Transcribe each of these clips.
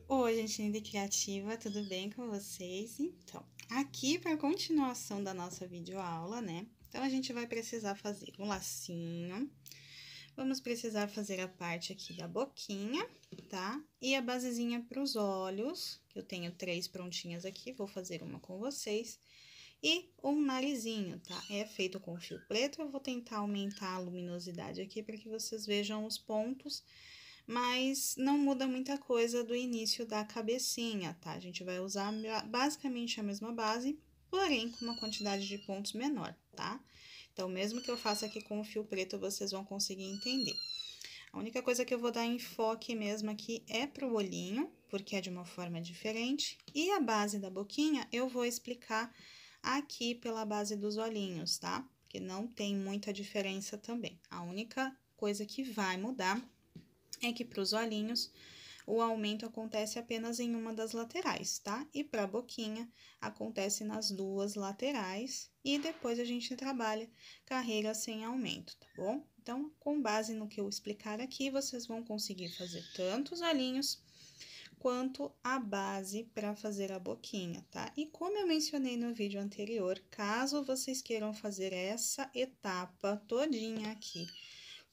Oi, gente linda e criativa, tudo bem com vocês? Então, aqui para continuação da nossa videoaula, né? Então, a gente vai precisar fazer um lacinho, vamos precisar fazer a parte aqui da boquinha, tá? E a basezinha para os olhos, que eu tenho 3 prontinhas aqui, vou fazer uma com vocês. E um narizinho, tá? É feito com fio preto, eu vou tentar aumentar a luminosidade aqui para que vocês vejam os pontos, mas não muda muita coisa do início da cabecinha, tá? A gente vai usar basicamente a mesma base, porém com uma quantidade de pontos menor, tá? Então, mesmo que eu faça aqui com o fio preto, vocês vão conseguir entender. A única coisa que eu vou dar enfoque mesmo aqui é pro olhinho, porque é de uma forma diferente, e a base da boquinha eu vou explicar aqui pela base dos olhinhos, tá? Porque não tem muita diferença também. A única coisa que vai mudar é que para os olhinhos o aumento acontece apenas em uma das laterais, tá? E para a boquinha acontece nas duas laterais e depois a gente trabalha carreira sem aumento, tá bom? Então, com base no que eu explicar aqui, vocês vão conseguir fazer tanto os olhinhos quanto a base para fazer a boquinha, tá? E como eu mencionei no vídeo anterior, caso vocês queiram fazer essa etapa todinha aqui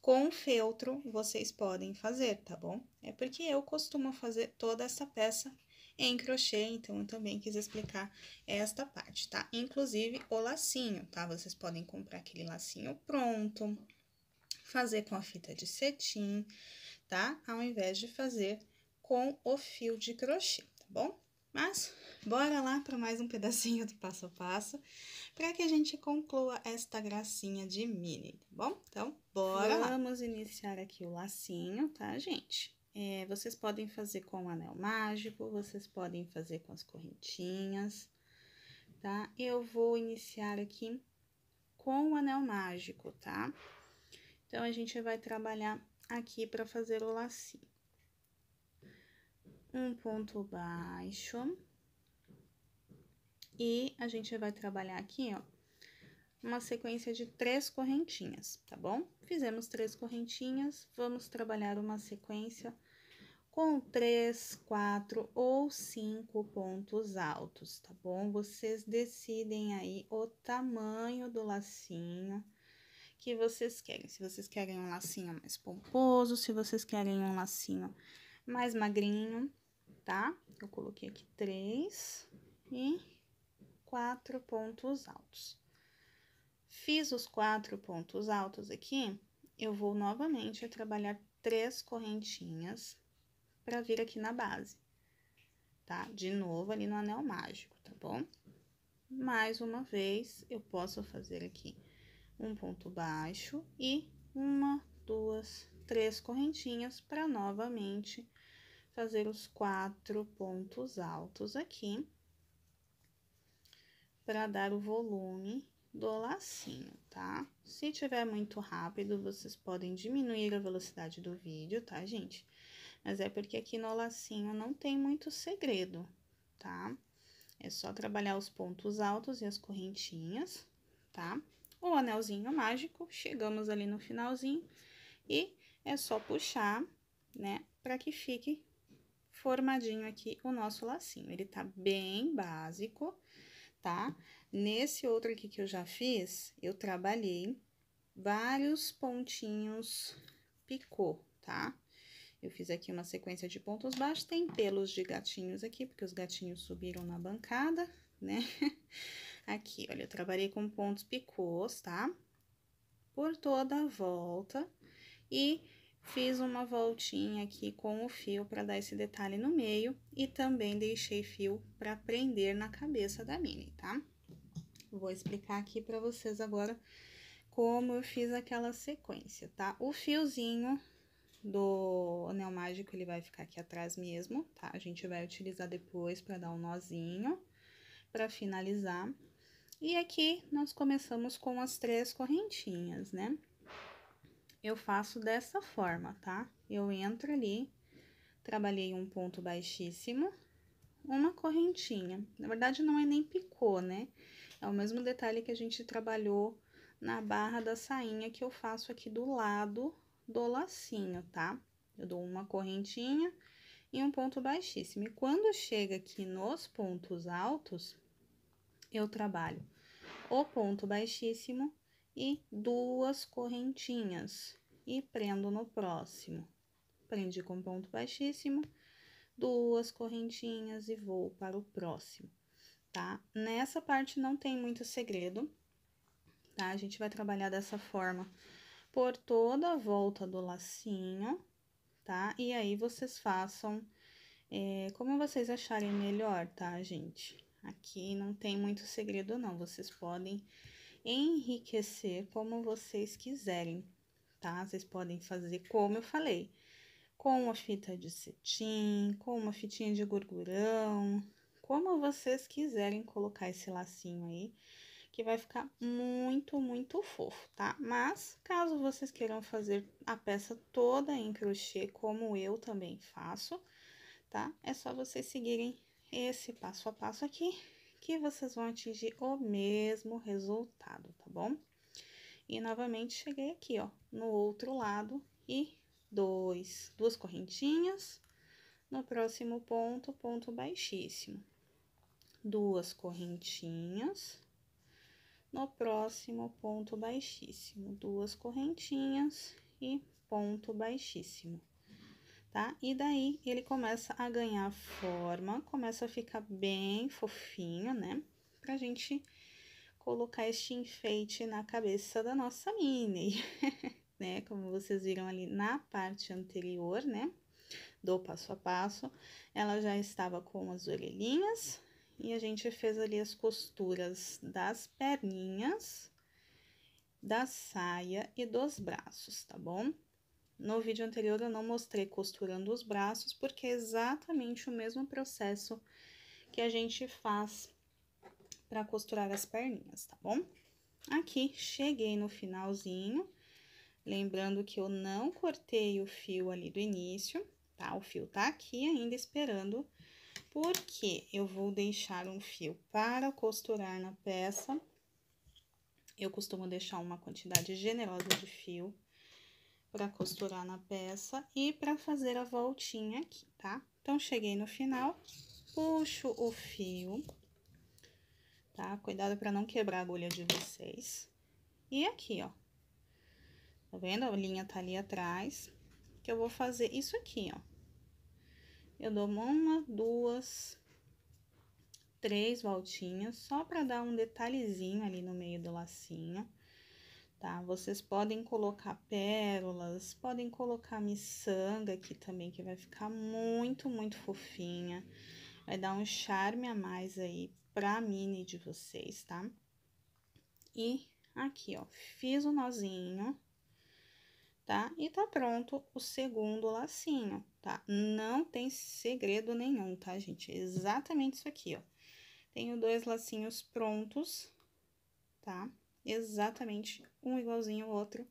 com feltro, vocês podem fazer, tá bom? É porque eu costumo fazer toda essa peça em crochê, então eu também quis explicar esta parte, tá? Inclusive o lacinho, tá? Vocês podem comprar aquele lacinho pronto, fazer com a fita de cetim, tá? Ao invés de fazer com o fio de crochê, tá bom? Mas, bora lá para mais um pedacinho do passo a passo, para que a gente conclua esta gracinha de mini, tá bom? Então, bora lá! Vamos iniciar aqui o lacinho, tá, gente? Vocês podem fazer com o anel mágico, vocês podem fazer com as correntinhas, tá? Eu vou iniciar aqui com o anel mágico, tá? Então, a gente vai trabalhar aqui para fazer o lacinho. Um ponto baixo. E a gente vai trabalhar aqui, ó, uma sequência de 3 correntinhas, tá bom? Fizemos 3 correntinhas, vamos trabalhar uma sequência com 3, 4 ou 5 pontos altos, tá bom? Vocês decidem aí o tamanho do lacinho que vocês querem. Se vocês querem um lacinho mais pomposo, se vocês querem um lacinho mais magrinho, tá? Eu coloquei aqui 3 e 4 pontos altos. Fiz os 4 pontos altos aqui, eu vou novamente trabalhar 3 correntinhas para vir aqui na base, tá? De novo ali no anel mágico, tá bom? Mais uma vez, eu posso fazer aqui um ponto baixo e 1, 2, 3 correntinhas para novamente fazer os 4 pontos altos aqui, para dar o volume do lacinho, tá? Se tiver muito rápido, vocês podem diminuir a velocidade do vídeo, tá, gente? Mas é porque aqui no lacinho não tem muito segredo, tá? É só trabalhar os pontos altos e as correntinhas, tá? O anelzinho mágico, chegamos ali no finalzinho e é só puxar, né? Pra que fique formadinho aqui o nosso lacinho. Ele tá bem básico, tá? Nesse outro aqui que eu já fiz, eu trabalhei vários pontinhos picô, tá? Eu fiz aqui uma sequência de pontos baixos, tem pelos de gatinhos aqui, porque os gatinhos subiram na bancada, né? Aqui, olha, eu trabalhei com pontos picôs, tá? Por toda a volta e fiz uma voltinha aqui com o fio para dar esse detalhe no meio e também deixei fio para prender na cabeça da mini, tá? Vou explicar aqui para vocês agora como eu fiz aquela sequência, tá? O fiozinho do anel mágico, ele vai ficar aqui atrás mesmo, tá? A gente vai utilizar depois para dar um nozinho, para finalizar. E aqui, nós começamos com as 3 correntinhas, né? Eu faço dessa forma, tá? Eu entro ali, trabalhei um ponto baixíssimo, uma correntinha. Na verdade, não é nem picô, né? É o mesmo detalhe que a gente trabalhou na barra da sainha que eu faço aqui do lado do lacinho, tá? Eu dou uma correntinha e um ponto baixíssimo. E quando chega aqui nos pontos altos, eu trabalho o ponto baixíssimo e 2 correntinhas e prendo no próximo. Prendi com ponto baixíssimo, 2 correntinhas e vou para o próximo, tá? Nessa parte não tem muito segredo, tá? A gente vai trabalhar dessa forma por toda a volta do lacinho, tá? E aí, vocês façam como vocês acharem melhor, tá, gente? Aqui não tem muito segredo, não. Vocês podem enriquecer como vocês quiserem, tá? Vocês podem fazer como eu falei, com uma fita de cetim, com uma fitinha de gordurão, como vocês quiserem colocar esse lacinho aí, que vai ficar muito, muito fofo, tá? Mas, caso vocês queiram fazer a peça toda em crochê, como eu também faço, tá? É só vocês seguirem esse passo a passo aqui, que vocês vão atingir o mesmo resultado, tá bom? E, novamente, cheguei aqui, ó, no outro lado e duas correntinhas, no próximo ponto, ponto baixíssimo. 2 correntinhas, no próximo ponto baixíssimo, 2 correntinhas e ponto baixíssimo, tá? E daí, ele começa a ganhar forma, começa a ficar bem fofinho, né? Pra gente colocar este enfeite na cabeça da nossa Minnie, né? Como vocês viram ali na parte anterior, né? Do passo a passo, ela já estava com as orelhinhas e a gente fez ali as costuras das perninhas, da saia e dos braços, tá bom? No vídeo anterior eu não mostrei costurando os braços, porque é exatamente o mesmo processo que a gente faz para costurar as perninhas, tá bom? Aqui, cheguei no finalzinho, lembrando que eu não cortei o fio ali do início, tá? O fio tá aqui ainda esperando, porque eu vou deixar um fio para costurar na peça. Eu costumo deixar uma quantidade generosa de fio para costurar na peça e para fazer a voltinha aqui, tá? Então, cheguei no final, puxo o fio, tá? Cuidado para não quebrar a agulha de vocês. E aqui, ó, tá vendo? A linha tá ali atrás, que eu vou fazer isso aqui, ó. Eu dou uma, 2, 3 voltinhas, só para dar um detalhezinho ali no meio do lacinho, tá? Vocês podem colocar pérolas, podem colocar miçanga aqui também, que vai ficar muito, muito fofinha. Vai dar um charme a mais aí pra Minnie de vocês, tá? E aqui, ó, fiz o nozinho, tá? E tá pronto o segundo lacinho, tá? Não tem segredo nenhum, tá, gente? É exatamente isso aqui, ó. Tenho 2 lacinhos prontos, tá? Exatamente um igualzinho ao outro,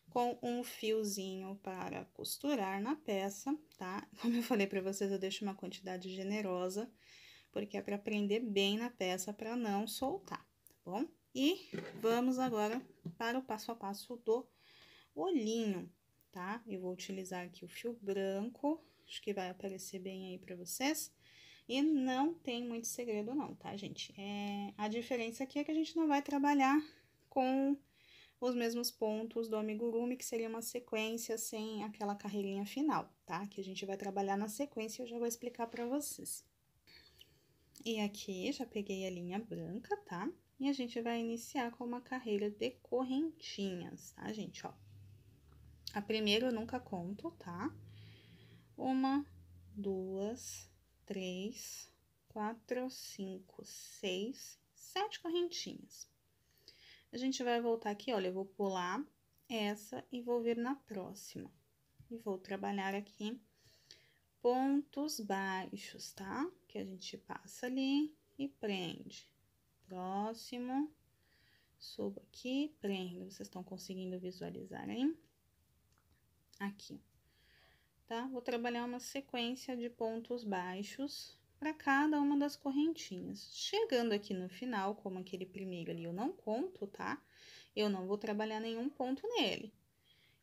com um fiozinho para costurar na peça, tá? Como eu falei pra vocês, eu deixo uma quantidade generosa, porque é para prender bem na peça, para não soltar, tá bom? E vamos agora para o passo a passo do olhinho, tá? Eu vou utilizar aqui o fio branco, acho que vai aparecer bem aí para vocês. E não tem muito segredo não, tá, gente? A diferença aqui é que a gente não vai trabalhar com os mesmos pontos do amigurumi, que seria uma sequência sem aquela carreirinha final, tá? Que a gente vai trabalhar na sequência e eu já vou explicar pra vocês. E aqui, já peguei a linha branca, tá? E a gente vai iniciar com uma carreira de correntinhas, tá, gente? Ó, a primeira eu nunca conto, tá? 1, 2, 3, 4, 5, 6, 7 correntinhas. A gente vai voltar aqui, olha, eu vou pular essa e vou vir na próxima. E vou trabalhar aqui pontos baixos, tá? Que a gente passa ali e prende. Próximo, subo aqui, prendo. Vocês estão conseguindo visualizar, hein? Aqui, tá? Vou trabalhar uma sequência de pontos baixos para cada uma das correntinhas. Chegando aqui no final, como aquele primeiro ali eu não conto, tá? Eu não vou trabalhar nenhum ponto nele.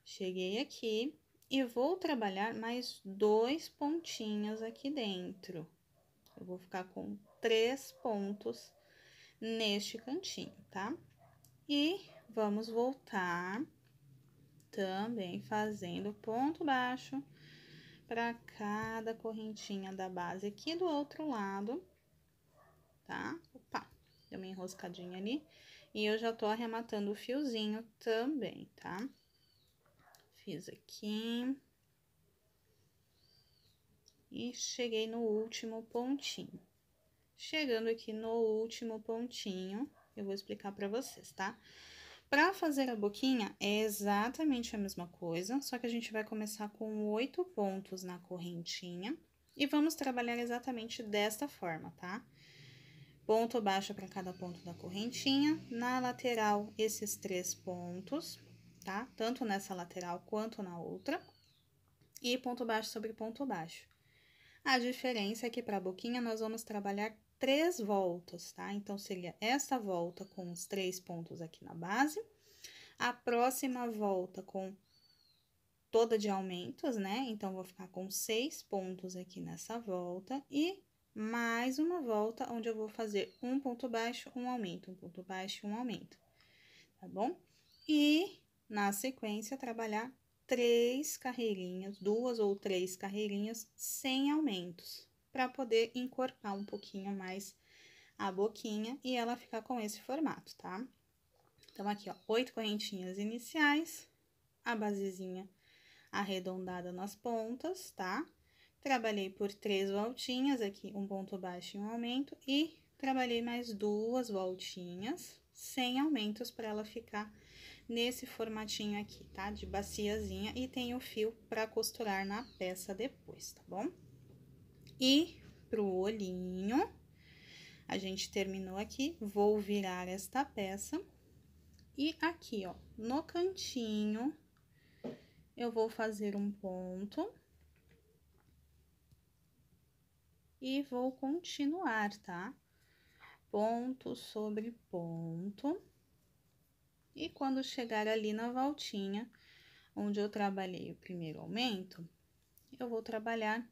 Cheguei aqui e vou trabalhar mais 2 pontinhos aqui dentro. Eu vou ficar com 3 pontos neste cantinho, tá? E vamos voltar também fazendo ponto baixo para cada correntinha da base aqui do outro lado, tá? Opa, deu uma enroscadinha ali. E eu já tô arrematando o fiozinho também, tá? Fiz aqui. E cheguei no último pontinho. Chegando aqui no último pontinho, eu vou explicar pra vocês, tá? Pra fazer a boquinha, é exatamente a mesma coisa, só que a gente vai começar com 8 pontos na correntinha. E vamos trabalhar exatamente desta forma, tá? Ponto baixo para cada ponto da correntinha, na lateral esses 3 pontos, tá? Tanto nessa lateral quanto na outra, e ponto baixo sobre ponto baixo. A diferença é que para a boquinha nós vamos trabalhar 3 voltas, tá? Então, seria essa volta com os 3 pontos aqui na base, a próxima volta com toda de aumentos, né? Então, vou ficar com 6 pontos aqui nessa volta e mais uma volta onde eu vou fazer um ponto baixo, um aumento, um ponto baixo, um aumento, tá bom? E na sequência trabalhar 3 carreirinhas, 2 ou 3 carreirinhas sem aumentos, para poder encorpar um pouquinho mais a boquinha e ela ficar com esse formato, tá? Então, aqui, ó, 8 correntinhas iniciais, a basezinha arredondada nas pontas, tá? Trabalhei por 3 voltinhas aqui, um ponto baixo e um aumento, e trabalhei mais 2 voltinhas sem aumentos para ela ficar nesse formatinho aqui, tá? De baciazinha, e tem o fio para costurar na peça depois, tá bom? E pro olhinho, a gente terminou aqui, vou virar esta peça, e aqui, ó, no cantinho, eu vou fazer um ponto. E vou continuar, tá? Ponto sobre ponto. E quando chegar ali na voltinha, onde eu trabalhei o primeiro aumento, eu vou trabalhar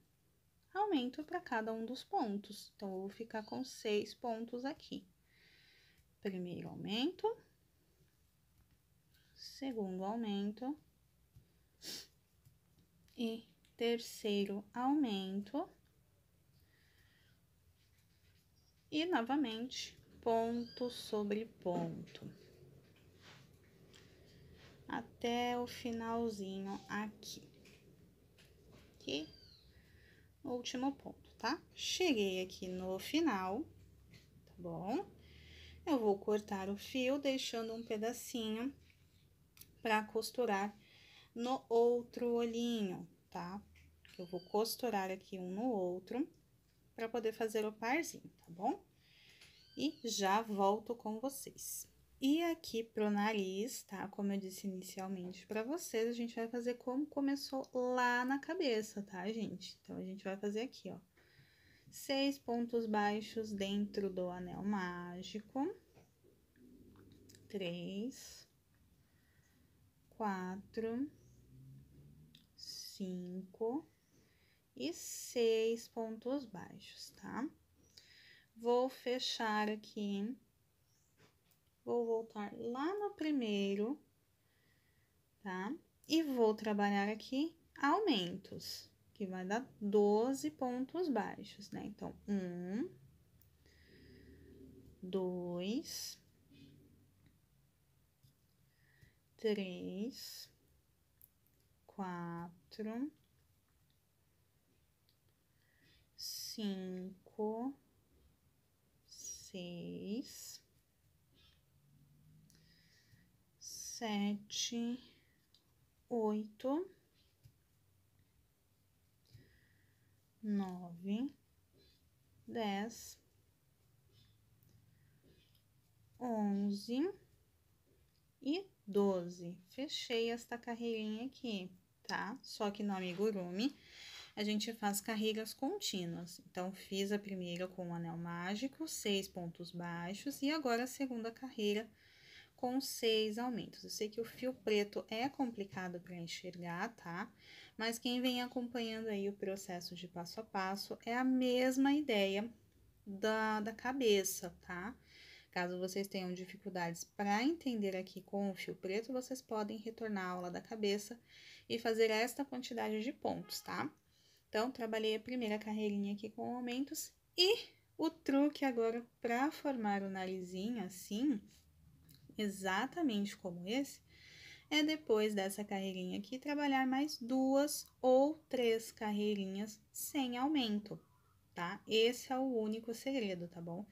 aumento para cada um dos pontos. Então, eu vou ficar com 6 pontos aqui. Primeiro aumento, segundo aumento e terceiro aumento. E, novamente, ponto sobre ponto. Até o finalzinho aqui. Aqui, no último ponto, tá? Cheguei aqui no final, tá bom? Eu vou cortar o fio, deixando um pedacinho pra costurar no outro olhinho, tá? Eu vou costurar aqui um no outro pra poder fazer o parzinho, tá bom? E já volto com vocês. E aqui pro nariz, tá? Como eu disse inicialmente pra vocês, a gente vai fazer como começou lá na cabeça, tá, gente? Então, a gente vai fazer aqui, ó, 6 pontos baixos dentro do anel mágico. 3, 4, 5 e 6 pontos baixos, tá? Vou fechar aqui. Vou voltar lá no primeiro, tá? E vou trabalhar aqui aumentos, que vai dar 12 pontos baixos, né? Então, 1, 2, 3, 4, 5, 6, 7, 8, 9, 10, 11 e 12. Fechei esta carreirinha aqui, tá? Só que no amigurumi a gente faz carreiras contínuas. Então, fiz a primeira com o anel mágico, 6 pontos baixos, e agora a segunda carreira com 6 aumentos. Eu sei que o fio preto é complicado para enxergar, tá? Mas quem vem acompanhando aí o processo de passo a passo é a mesma ideia da cabeça, tá? Caso vocês tenham dificuldades para entender aqui com o fio preto, vocês podem retornar à aula da cabeça e fazer esta quantidade de pontos, tá? Então, trabalhei a primeira carreirinha aqui com aumentos e o truque agora para formar o narizinho assim, exatamente como esse, é depois dessa carreirinha aqui trabalhar mais 2 ou 3 carreirinhas sem aumento, tá? Esse é o único segredo, tá bom?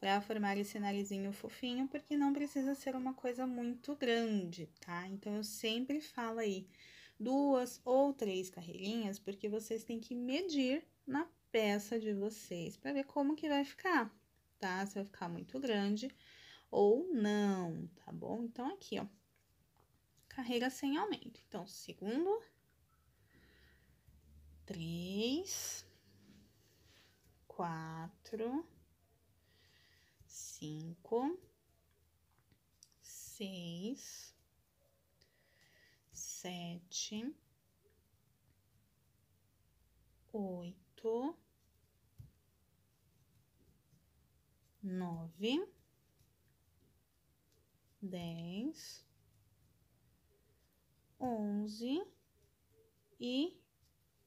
Para formar esse narizinho fofinho, porque não precisa ser uma coisa muito grande, tá? Então, eu sempre falo aí 2 ou 3 carreirinhas, porque vocês têm que medir na peça de vocês para ver como que vai ficar, tá? Se vai ficar muito grande ou não, tá bom? Então, aqui, ó, carreira sem aumento. Então, segundo, 3, 4, 5, 6, 7, 8, 9, 10, 11 e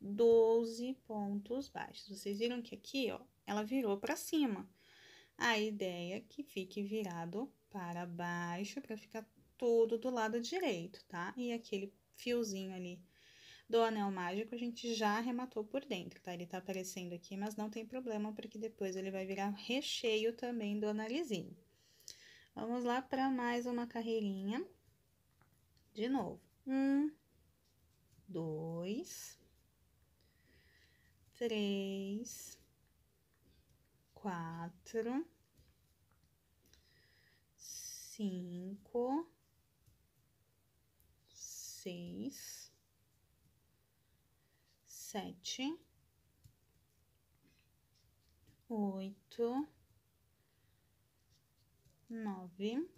12 pontos baixos. Vocês viram que aqui, ó, ela virou para cima. A ideia é que fique virado para baixo, para ficar tudo do lado direito, tá? E aquele fiozinho ali do anel mágico a gente já arrematou por dentro, tá? Ele tá aparecendo aqui, mas não tem problema, porque depois ele vai virar recheio também do narizinho. Vamos lá para mais uma carreirinha. De novo. 1, 2, 3, 4, 5, 6, 7, 8, 9,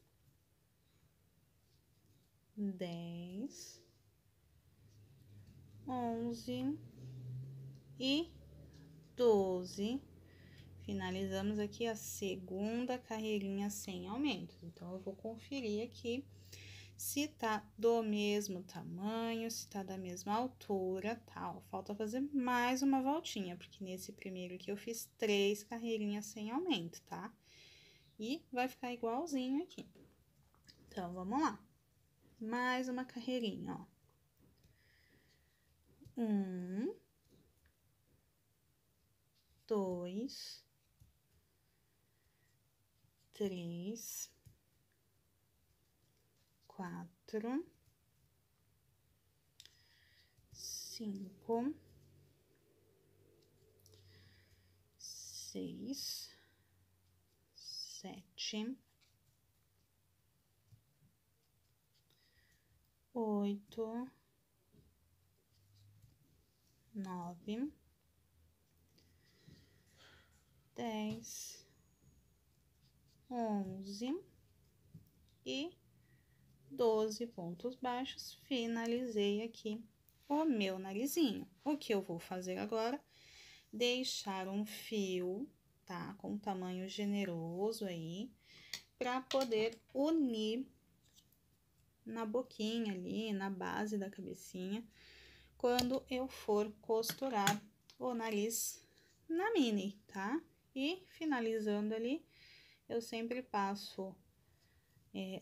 10, 11 e 12. Finalizamos aqui a segunda carreirinha sem aumentos. Então, eu vou conferir aqui se tá do mesmo tamanho, se tá da mesma altura, tá? Ó, falta fazer mais uma voltinha, porque nesse primeiro aqui eu fiz 3 carreirinhas sem aumento, tá? E vai ficar igualzinho aqui. Então, vamos lá. Mais uma carreirinha, ó. 1, 2, 3, 4, 5, 6, 7, 8, 9, 10, 11 e 12 pontos baixos. Finalizei aqui o meu narizinho. O que eu vou fazer agora? Deixar um fio, tá? Com tamanho generoso aí, para poder unir na boquinha ali, na base da cabecinha, quando eu for costurar o nariz na mini, tá? E finalizando ali, eu sempre passo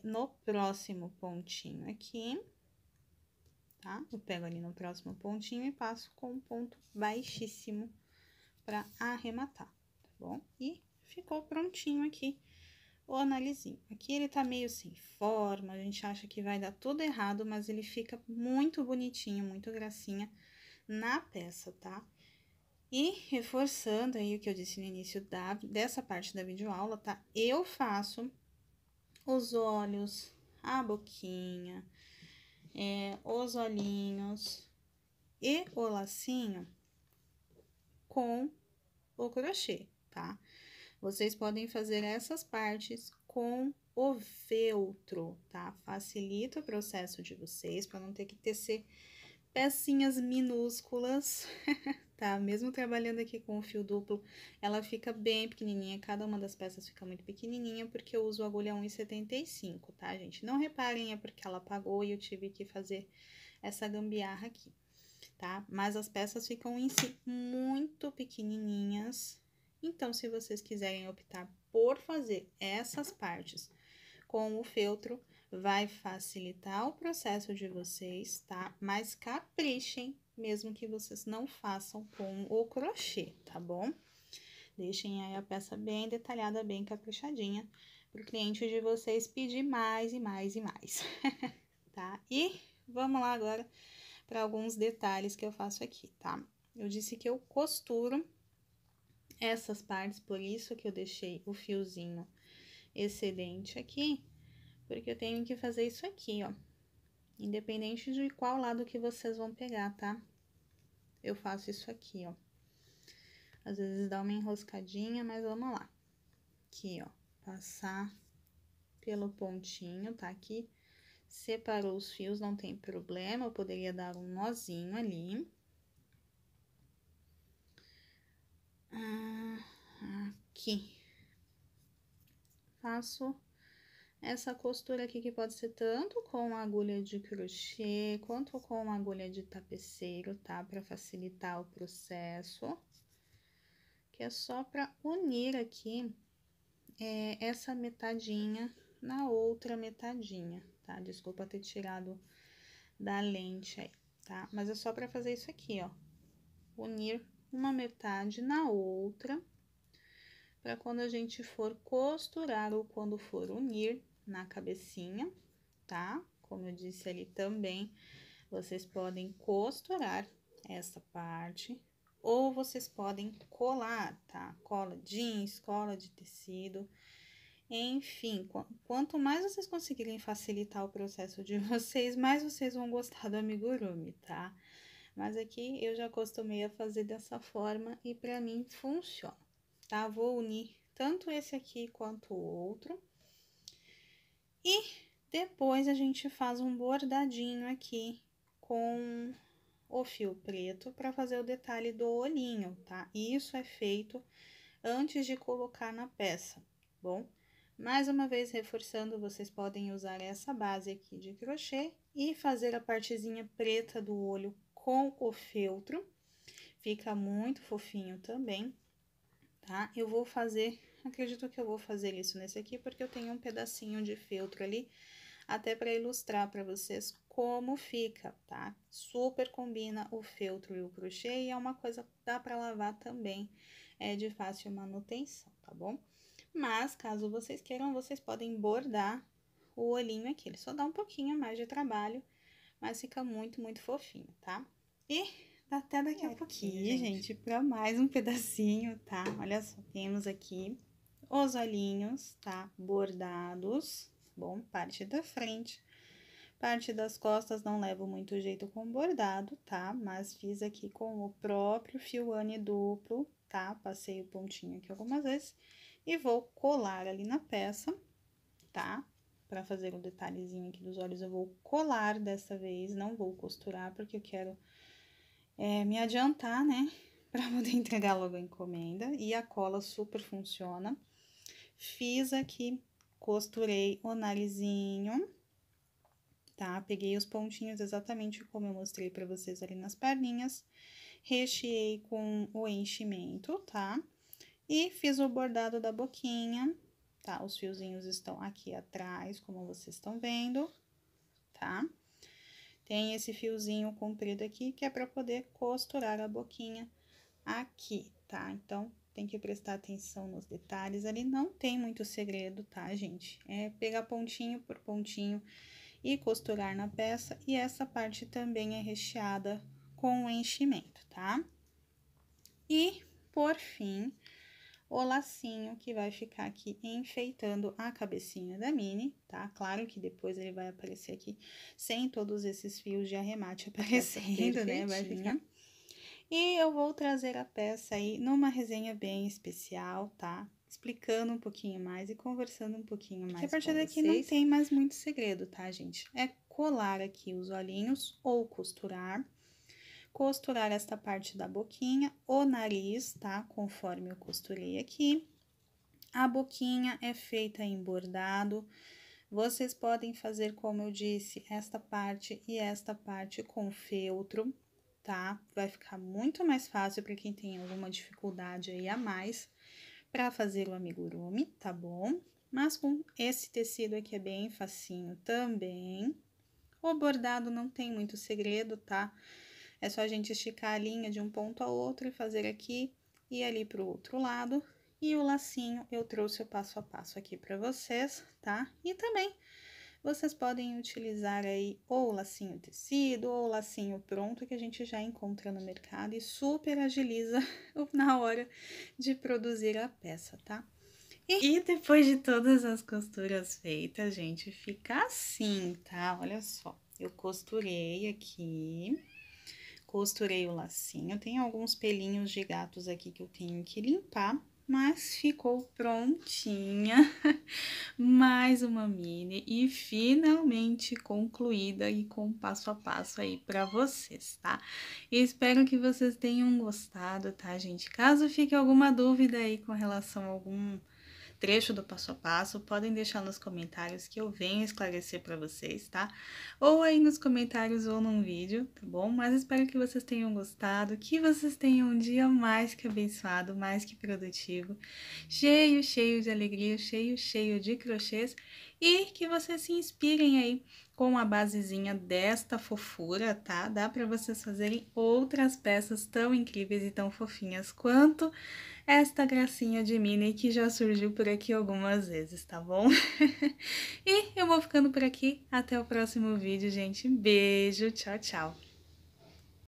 no próximo pontinho aqui, tá? Eu pego ali no próximo pontinho e passo com um ponto baixíssimo para arrematar, tá bom? E ficou prontinho aqui o narizinho. Aqui ele tá meio sem forma, a gente acha que vai dar tudo errado, mas ele fica muito bonitinho, muito gracinha na peça, tá? E reforçando aí o que eu disse no início dessa parte da videoaula, tá? Eu faço os olhos, a boquinha, os olhinhos e o lacinho com o crochê, tá? Vocês podem fazer essas partes com o feltro, tá? Facilita o processo de vocês, para não ter que tecer pecinhas minúsculas, tá? Mesmo trabalhando aqui com o fio duplo, ela fica bem pequenininha, cada uma das peças fica muito pequenininha, porque eu uso agulha 1,75, tá, gente? Não reparem, é porque ela apagou e eu tive que fazer essa gambiarra aqui, tá? Mas as peças ficam em si muito pequenininhas, então se vocês quiserem optar por fazer essas partes com o feltro, vai facilitar o processo de vocês, tá? Mas caprichem, mesmo que vocês não façam com o crochê, tá bom? Deixem aí a peça bem detalhada, bem caprichadinha, para o cliente de vocês pedir mais e mais e mais, tá? E vamos lá agora para alguns detalhes que eu faço aqui, tá? Eu disse que eu costuro essas partes, por isso que eu deixei o fiozinho excedente aqui, porque eu tenho que fazer isso aqui, ó. Independente de qual lado que vocês vão pegar, tá? Eu faço isso aqui, ó. Às vezes dá uma enroscadinha, mas vamos lá. Aqui, ó. Passar pelo pontinho, tá? Aqui separou os fios, não tem problema. Eu poderia dar um nozinho ali. Aqui. Faço essa costura aqui, que pode ser tanto com agulha de crochê, quanto com agulha de tapeceiro, tá? Pra facilitar o processo. Que é só pra unir aqui essa metadinha na outra metadinha, tá? Desculpa ter tirado da lente aí, tá? Mas é só pra fazer isso aqui, ó. Unir uma metade na outra, pra quando a gente for costurar ou quando for unir na cabecinha, tá? Como eu disse ali também, vocês podem costurar essa parte, ou vocês podem colar, tá? Cola jeans, cola de tecido, enfim, quanto mais vocês conseguirem facilitar o processo de vocês, mais vocês vão gostar do amigurumi, tá? Mas aqui eu já acostumei a fazer dessa forma e pra mim funciona, tá? Vou unir tanto esse aqui quanto o outro. E depois a gente faz um bordadinho aqui com o fio preto para fazer o detalhe do olhinho, tá? Isso é feito antes de colocar na peça, bom? Mais uma vez reforçando, vocês podem usar essa base aqui de crochê e fazer a partezinha preta do olho com o feltro. Fica muito fofinho também, tá? Eu vou fazer, acredito que eu vou fazer isso nesse aqui, porque eu tenho um pedacinho de feltro ali, até para ilustrar para vocês como fica, tá? Super combina o feltro e o crochê e é uma coisa que dá para lavar também, é de fácil manutenção, tá bom? Mas, caso vocês queiram, vocês podem bordar o olhinho aqui, ele só dá um pouquinho mais de trabalho, mas fica muito, muito fofinho, tá? E até daqui a pouquinho, gente, para mais um pedacinho, tá? Olha só, temos aqui os olhinhos, tá? Bordados. Bom, parte da frente, parte das costas não levo muito jeito com bordado, tá? Mas fiz aqui com o próprio fio Anne duplo, tá? Passei o pontinho aqui algumas vezes e vou colar ali na peça, tá? Pra fazer o detalhezinho aqui dos olhos, eu vou colar dessa vez, não vou costurar, porque eu quero me adiantar, né? Pra poder entregar logo a encomenda. E a cola super funciona. Fiz aqui, costurei o narizinho, tá? Peguei os pontinhos exatamente como eu mostrei pra vocês ali nas perninhas, recheei com o enchimento, tá? E fiz o bordado da boquinha, tá? Os fiozinhos estão aqui atrás, como vocês estão vendo, tá? Tem esse fiozinho comprido aqui, que é pra poder costurar a boquinha aqui, tá? Então, tem que prestar atenção nos detalhes ali, não tem muito segredo, tá, gente? É pegar pontinho por pontinho e costurar na peça, e essa parte também é recheada com o enchimento, tá? E, por fim, o lacinho que vai ficar aqui enfeitando a cabecinha da Minnie, tá? Claro que depois ele vai aparecer aqui sem todos esses fios de arremate aparecendo, né? Vai ficar... E eu vou trazer a peça aí numa resenha bem especial, tá? explicando um pouquinho mais e conversando um pouquinho mais. A partir daqui não tem mais muito segredo, tá, gente? É colar aqui os olhinhos ou costurar. Costurar esta parte da boquinha, o nariz, tá? Conforme eu costurei aqui. A boquinha é feita em bordado. Vocês podem fazer, como eu disse, esta parte e esta parte com feltro, tá? Vai ficar muito mais fácil para quem tem alguma dificuldade aí a mais para fazer o amigurumi, tá bom? Mas com esse tecido aqui é bem facinho também. O bordado não tem muito segredo, tá? É só a gente esticar a linha de um ponto ao outro e fazer aqui e ali pro outro lado. E o lacinho eu trouxe o passo a passo aqui para vocês, tá? E também vocês podem utilizar aí ou o lacinho tecido ou o lacinho pronto que a gente já encontra no mercado e super agiliza na hora de produzir a peça, tá? E depois de todas as costuras feitas, gente, fica assim, tá? Olha só, eu costurei aqui, costurei o lacinho, tem alguns pelinhos de gatos aqui que eu tenho que limpar, mas ficou prontinha mais uma mini e finalmente concluída e com passo a passo aí para vocês, tá? E espero que vocês tenham gostado, tá, gente? Caso fique alguma dúvida aí com relação a algum trecho do passo a passo, podem deixar nos comentários que eu venho esclarecer para vocês, tá? Ou aí nos comentários ou num vídeo, tá bom? Mas espero que vocês tenham gostado, que vocês tenham um dia mais que abençoado, mais que produtivo, cheio de alegria, cheio de crochês e que vocês se inspirem aí com a basezinha desta fofura, tá? Dá para vocês fazerem outras peças tão incríveis e tão fofinhas quanto esta gracinha de mini que já surgiu por aqui algumas vezes, tá bom? E eu vou ficando por aqui. Até o próximo vídeo, gente. Beijo, tchau, tchau!